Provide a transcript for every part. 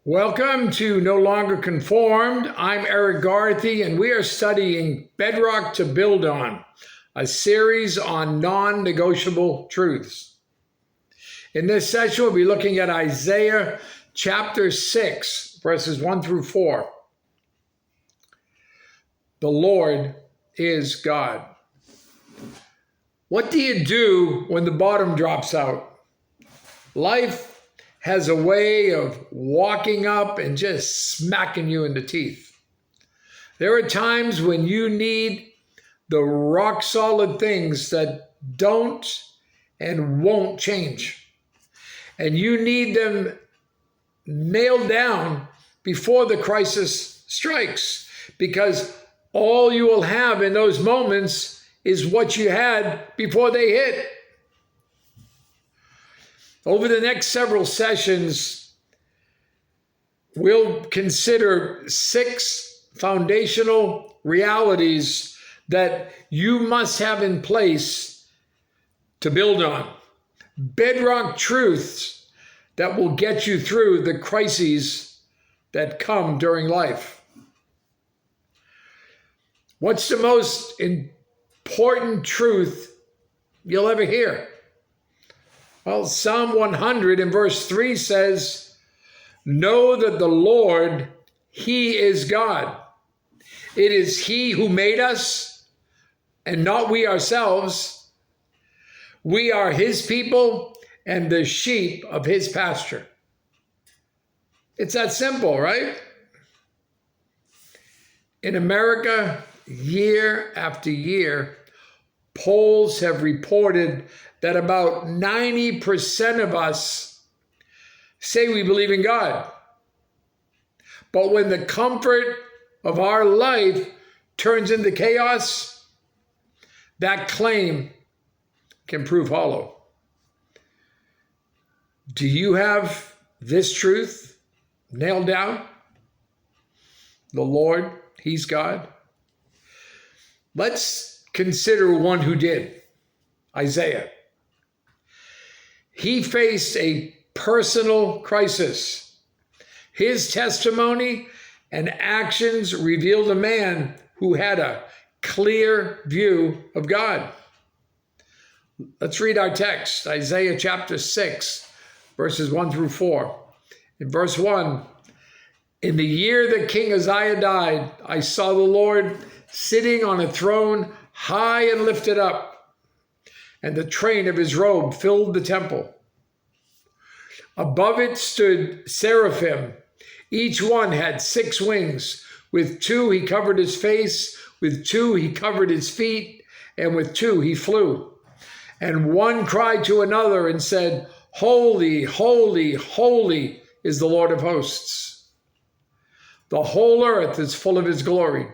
Welcome to No Longer Conformed. I'm Erik Garthe, and we are studying Bedrock to Build On, a series on non-negotiable truths. In this session, we'll be looking at Isaiah chapter 6, verses 1 through 4. The Lord is God. What do you do when the bottom drops out? Life has a way of walking up and just smacking you in the teeth. There are times when you need the rock solid things that don't and won't change. And you need them nailed down before the crisis strikes, because all you will have in those moments is what you had before they hit. Over the next several sessions, we'll consider 6 foundational realities that you must have in place to build on. Bedrock truths that will get you through the crises that come during life. What's the most important truth you'll ever hear? Well, Psalm 100 in verse 3 says, "Know that the Lord, He is God. It is He who made us, and not we ourselves. We are His people and the sheep of His pasture." It's that simple, right? In America, year after year, polls have reported that about 90% of us say we believe in God. But when the comfort of our life turns into chaos, that claim can prove hollow. Do you have this truth nailed down? The Lord, He's God. Let's consider one who did, Isaiah. He faced a personal crisis. His testimony and actions revealed a man who had a clear view of God. Let's read our text, Isaiah chapter 6, verses 1 through 4. In verse 1, "In the year that King Uzziah died, I saw the Lord sitting on a throne high and lifted up, and the train of his robe filled the temple. Above it stood seraphim. Each one had 6 wings. With 2 he covered his face, with 2 he covered his feet, and with 2 he flew. And one cried to another and said, 'Holy, holy, holy is the Lord of hosts. The whole earth is full of His glory.'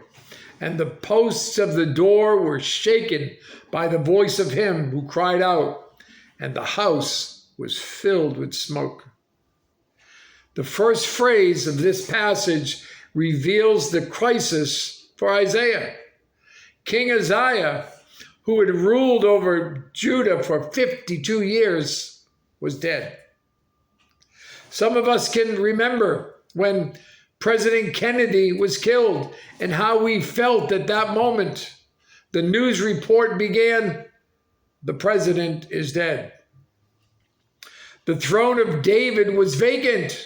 And the posts of the door were shaken by the voice of him who cried out, and the house was filled with smoke." The first phrase of this passage reveals the crisis for Isaiah. King Uzziah, who had ruled over Judah for 52 years, was dead. Some of us can remember when President Kennedy was killed and how we felt at that moment. The news report began, "The president is dead." The throne of David was vacant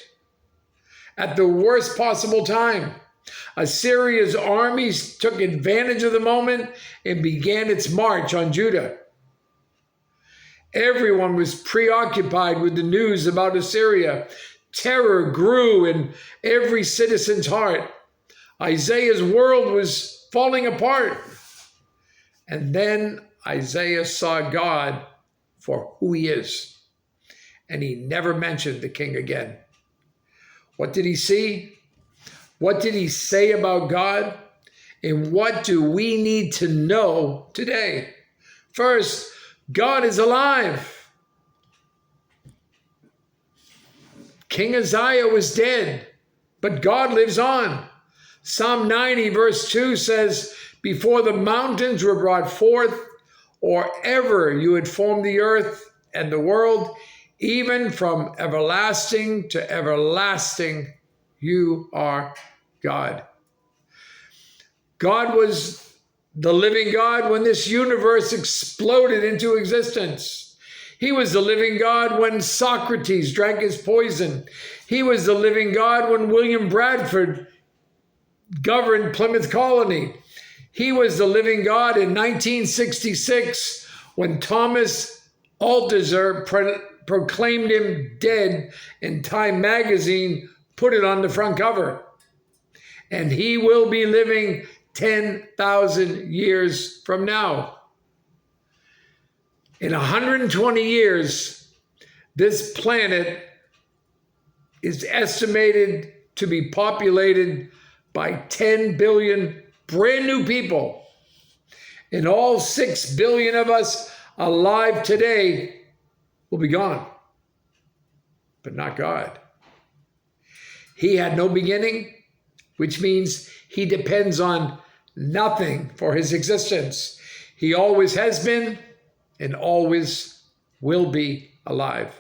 at the worst possible time. Assyria's armies took advantage of the moment and began its march on Judah. Everyone was preoccupied with the news about Assyria. Terror grew in every citizen's heart. Isaiah's world was falling apart. And then Isaiah saw God for who He is. And he never mentioned the king again. What did he see? What did he say about God? And what do we need to know today? First, God is alive. King Uzziah was dead, but God lives on. Psalm 90 verse 2 says, "Before the mountains were brought forth, or ever you had formed the earth and the world, even from everlasting to everlasting, You are God. God was the living God when this universe exploded into existence. He was the living God when Socrates drank his poison. He was the living God when William Bradford governed Plymouth Colony. He was the living God in 1966 when Thomas Althusser proclaimed him dead and Time magazine put it on the front cover. And he will be living 10,000 years from now. In 120 years, this planet is estimated to be populated by 10 billion brand new people. And all 6 billion of us alive today will be gone. But not God. He had no beginning, which means he depends on nothing for his existence. He always has been and always will be alive.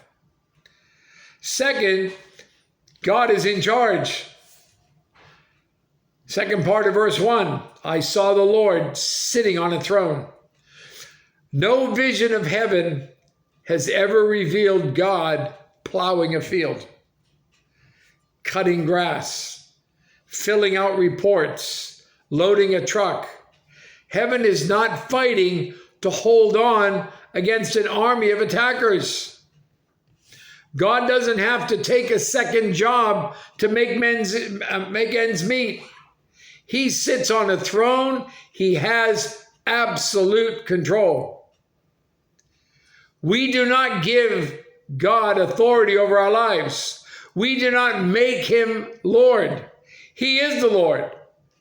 Second, God is in charge. Second part of verse 1, I saw the Lord sitting on a throne. No vision of heaven has ever revealed God plowing a field, cutting grass, filling out reports, loading a truck. Heaven is not fighting to hold on against an army of attackers. God doesn't have to take a second job to make ends meet. He sits on a throne. He has absolute control. We do not give God authority over our lives. We do not make him Lord. He is the Lord,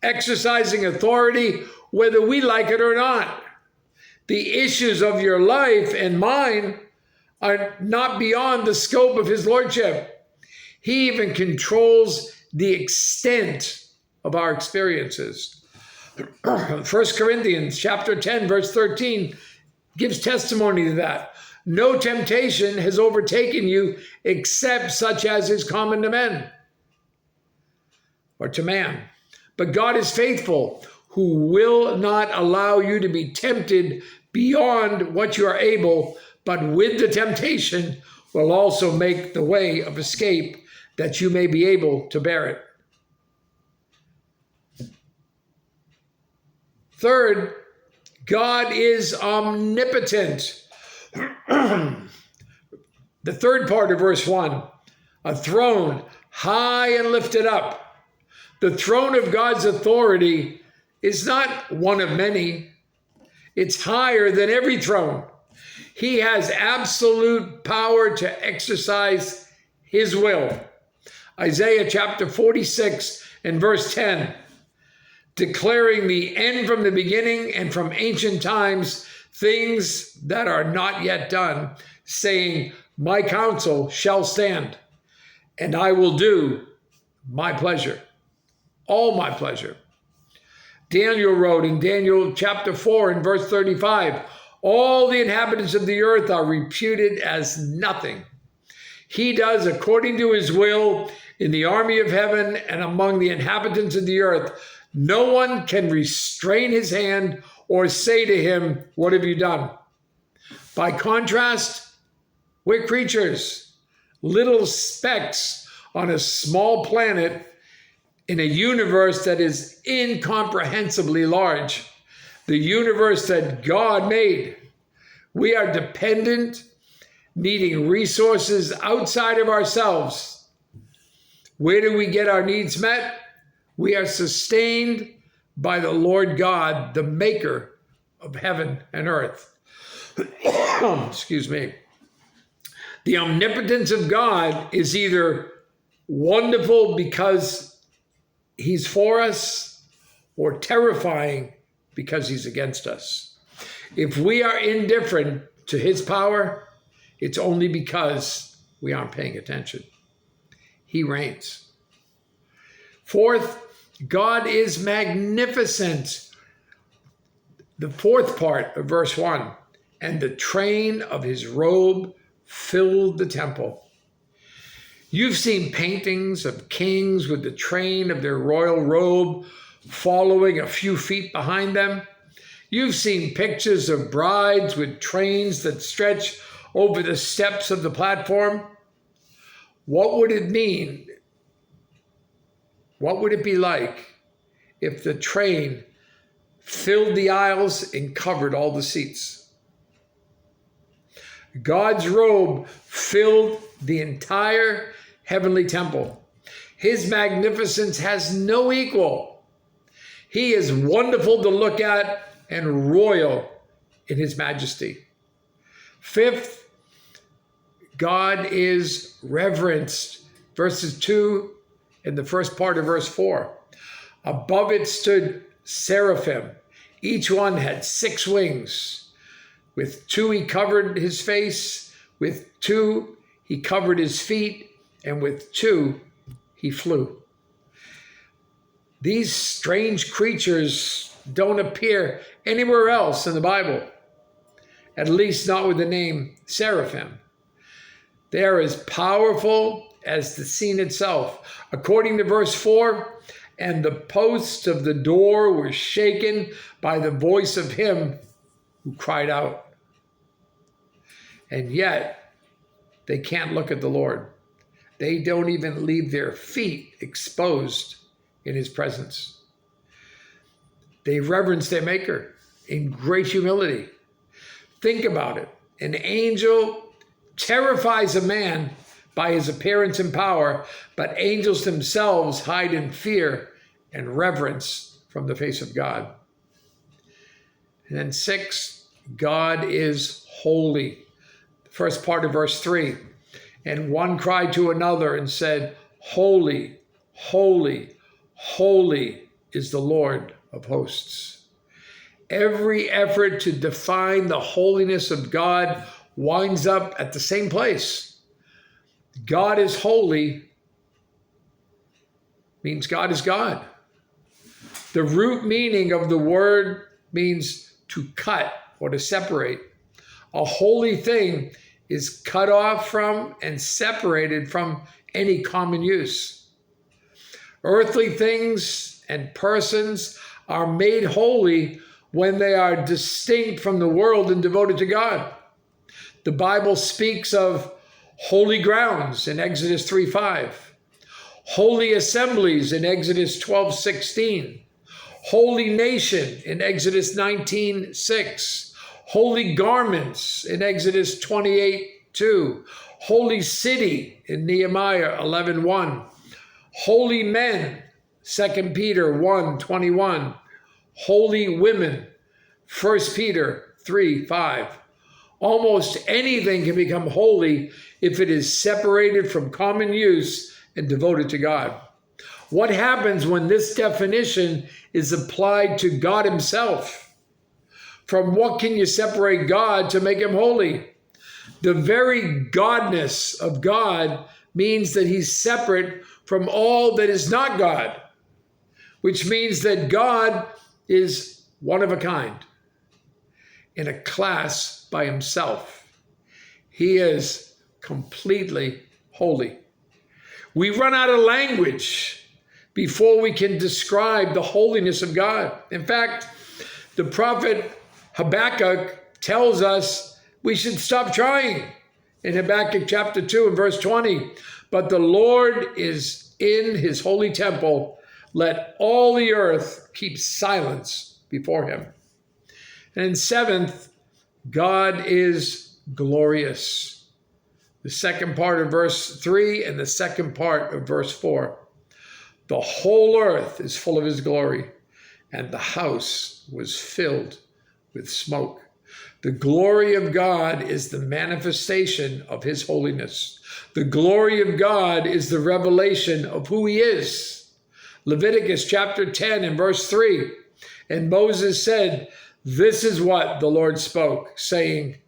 exercising authority whether we like it or not. The issues of your life and mine are not beyond the scope of his lordship. He even controls the extent of our experiences. 1 Corinthians chapter 10, verse 13 gives testimony to that. No temptation has overtaken you except such as is common to men or to man. But God is faithful, who will not allow you to be tempted beyond what you are able, but with the temptation will also make the way of escape that you may be able to bear it. Third, God is omnipotent. The third part of verse 1, a throne high and lifted up. The throne of God's authority is not one of many. It's higher than every throne. He has absolute power to exercise his will. Isaiah chapter 46 and verse 10, declaring the end from the beginning and from ancient times, things that are not yet done, saying, my counsel shall stand, and I will do my pleasure, all my pleasure. Daniel wrote in Daniel chapter 4 and verse 35, all the inhabitants of the earth are reputed as nothing. He does according to his will in the army of heaven and among the inhabitants of the earth. No one can restrain his hand or say to him, what have you done? By contrast, we're creatures, little specks on a small planet in a universe that is incomprehensibly large, the universe that God made. We are dependent, needing resources outside of ourselves. Where do we get our needs met? We are sustained by the Lord God, the maker of heaven and earth. Excuse me. The omnipotence of God is either wonderful because he's for us or terrifying because he's against us. If we are indifferent to his power, it's only because we aren't paying attention. He reigns. Fourth, God is magnificent. The fourth part of verse 1, and the train of his robe filled the temple. You've seen paintings of kings with the train of their royal robe following a few feet behind them. You've seen pictures of brides with trains that stretch over the steps of the platform. What would it mean? What would it be like if the train filled the aisles and covered all the seats? God's robe filled the entire heavenly temple. His magnificence has no equal. He is wonderful to look at and royal in his majesty. Fifth, God is reverenced. Verses 2 and the first part of verse 4. Above it stood seraphim. Each one had 6 wings. With 2 he covered his face, with 2 he covered his feet, and with 2 he flew. These strange creatures don't appear anywhere else in the Bible, at least not with the name seraphim. They are as powerful as the scene itself. According to verse 4, and the posts of the door were shaken by the voice of him who cried out. And yet, they can't look at the Lord. They don't even leave their feet exposed in his presence. They reverence their Maker in great humility. Think about it. An angel terrifies a man by his appearance and power, but angels themselves hide in fear and reverence from the face of God. And then 6, God is holy. The first part of verse 3, and one cried to another and said, Holy, holy, holy is the Lord of hosts. Every effort to define the holiness of God winds up at the same place. God is holy means God is God. The root meaning of the word means to cut or to separate. A holy thing is cut off from and separated from any common use. Earthly things and persons are made holy when they are distinct from the world and devoted to God. The Bible speaks of holy grounds in Exodus 3:5, holy assemblies in Exodus 12:16, holy nation in Exodus 19:6, holy garments in Exodus 28:2, holy city in Nehemiah 11:1, holy men, 2 Peter 1:21, holy women, 1 Peter 3:5. Almost anything can become holy if it is separated from common use and devoted to God. What happens when this definition is applied to God himself? From what can you separate God to make him holy? The very godness of God means that he's separate from all that is not God, which means that God is one of a kind, in a class by himself. He is completely holy. We run out of language before we can describe the holiness of God. In fact, the prophet Habakkuk tells us we should stop trying. In Habakkuk chapter 2 and verse 20, but the Lord is in his holy temple. Let all the earth keep silence before him. And 7th, God is glorious. The second part of verse 3 and the second part of verse 4. The whole earth is full of his glory, and the house was filled with smoke. The glory of God is the manifestation of his holiness. The glory of God is the revelation of who he is. Leviticus chapter 10 and verse 3. And Moses said, this is what the Lord spoke, saying,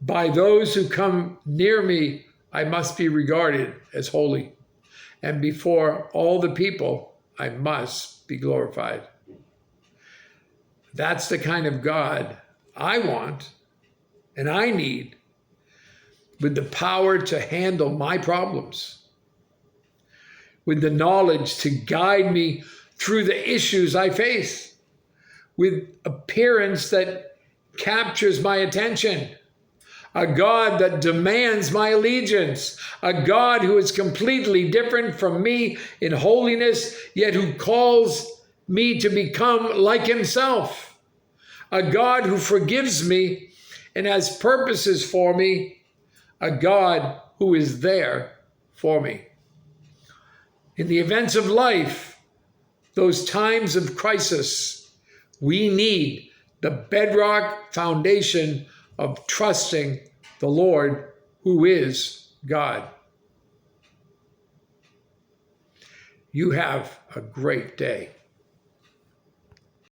by those who come near me, I must be regarded as holy. And before all the people, I must be glorified. That's the kind of God I want and I need. with the power to handle my problems, with the knowledge to guide me through the issues I face, with appearance that captures my attention, a God that demands my allegiance, a God who is completely different from me in holiness, yet who calls me to become like himself, a God who forgives me and has purposes for me, a God who is there for me. In the events of life, those times of crisis, we need the bedrock foundation of trusting the Lord, who is God. You have a great day.